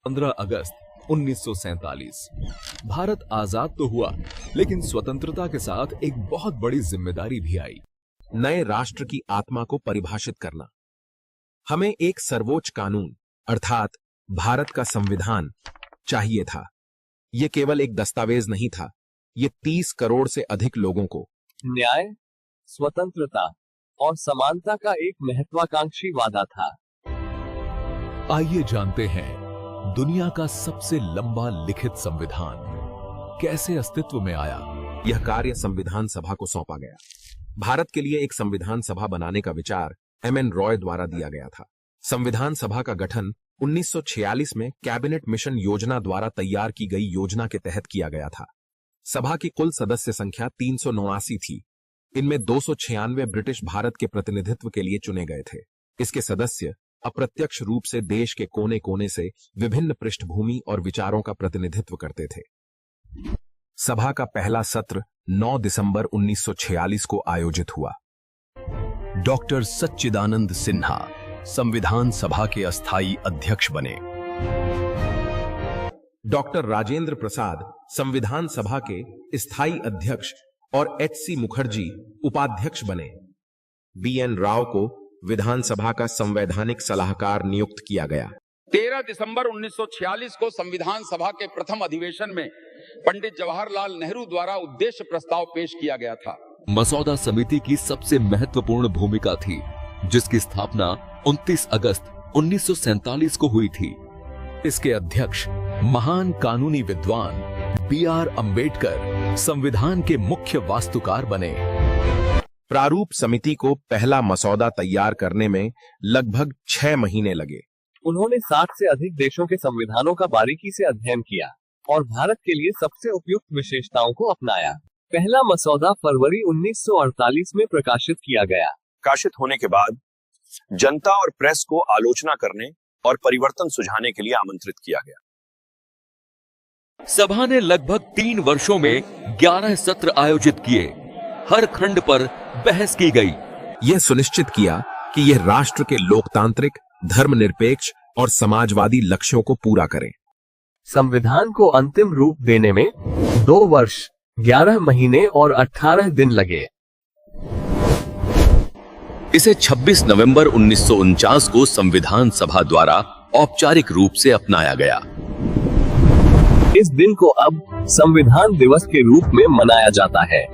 15 अगस्त 1947 भारत आजाद तो हुआ, लेकिन स्वतंत्रता के साथ एक बहुत बड़ी जिम्मेदारी भी आई। नए राष्ट्र की आत्मा को परिभाषित करना। हमें एक सर्वोच्च कानून अर्थात भारत का संविधान चाहिए था। यह केवल एक दस्तावेज नहीं था, ये 30 करोड़ से अधिक लोगों को न्याय, स्वतंत्रता और समानता का एक महत्वाकांक्षी वादा था। आइए जानते हैं दुनिया का सबसे लंबा लिखित संविधान कैसे अस्तित्व में आया। यह कार्य संविधान सभा को सौंपा गया। भारत के लिए एक संविधान सभा बनाने का विचार एम.एन. रॉय द्वारा दिया गया था। संविधान सभा का गठन 1946 में कैबिनेट मिशन योजना द्वारा तैयार की गई योजना के तहत किया गया था। सभा की कुल सदस्य संख्या 379 थी। इनमें 296 ब्रिटिश भारत के प्रतिनिधित्व के लिए चुने गए थे। इसके सदस्य अप्रत्यक्ष रूप से देश के कोने कोने से विभिन्न पृष्ठभूमि और विचारों का प्रतिनिधित्व करते थे। सभा का पहला सत्र 9 दिसंबर 1946 को आयोजित हुआ। डॉक्टर सच्चिदानंद सिन्हा संविधान सभा के अस्थायी अध्यक्ष बने। डॉक्टर राजेंद्र प्रसाद संविधान सभा के स्थायी अध्यक्ष और एच.सी. मुखर्जी उपाध्यक्ष बने। बी.एन. राव को विधानसभा का संवैधानिक सलाहकार नियुक्त किया गया। 13 दिसंबर 1946 को संविधान सभा के प्रथम अधिवेशन में पंडित जवाहरलाल नेहरू द्वारा उद्देश्य प्रस्ताव पेश किया गया था। मसौदा समिति की सबसे महत्वपूर्ण भूमिका थी, जिसकी स्थापना 29 अगस्त 1947 को हुई थी। इसके अध्यक्ष महान कानूनी विद्वान बी.आर. अम्बेडकर संविधान के मुख्य वास्तुकार बने। प्रारूप समिति को पहला मसौदा तैयार करने में लगभग 6 महीने लगे। उन्होंने 60 से अधिक देशों के संविधानों का बारीकी से अध्ययन किया और भारत के लिए सबसे उपयुक्त विशेषताओं को अपनाया। पहला मसौदा फरवरी 1948 में प्रकाशित किया गया। प्रकाशित होने के बाद जनता और प्रेस को आलोचना करने और परिवर्तन सुझाने के लिए आमंत्रित किया गया। सभा ने लगभग 3 वर्षों में 11 सत्र आयोजित किए। हर खंड पर बहस की गई। यह सुनिश्चित किया कि यह राष्ट्र के लोकतांत्रिक, धर्मनिरपेक्ष और समाजवादी लक्ष्यों को पूरा करें। संविधान को अंतिम रूप देने में 2 वर्ष, 11 महीने और 18 दिन लगे। इसे 26 नवंबर 1949 को संविधान सभा द्वारा औपचारिक रूप से अपनाया गया। इस दिन को अब संविधान दिवस के रूप में मनाया जाता है।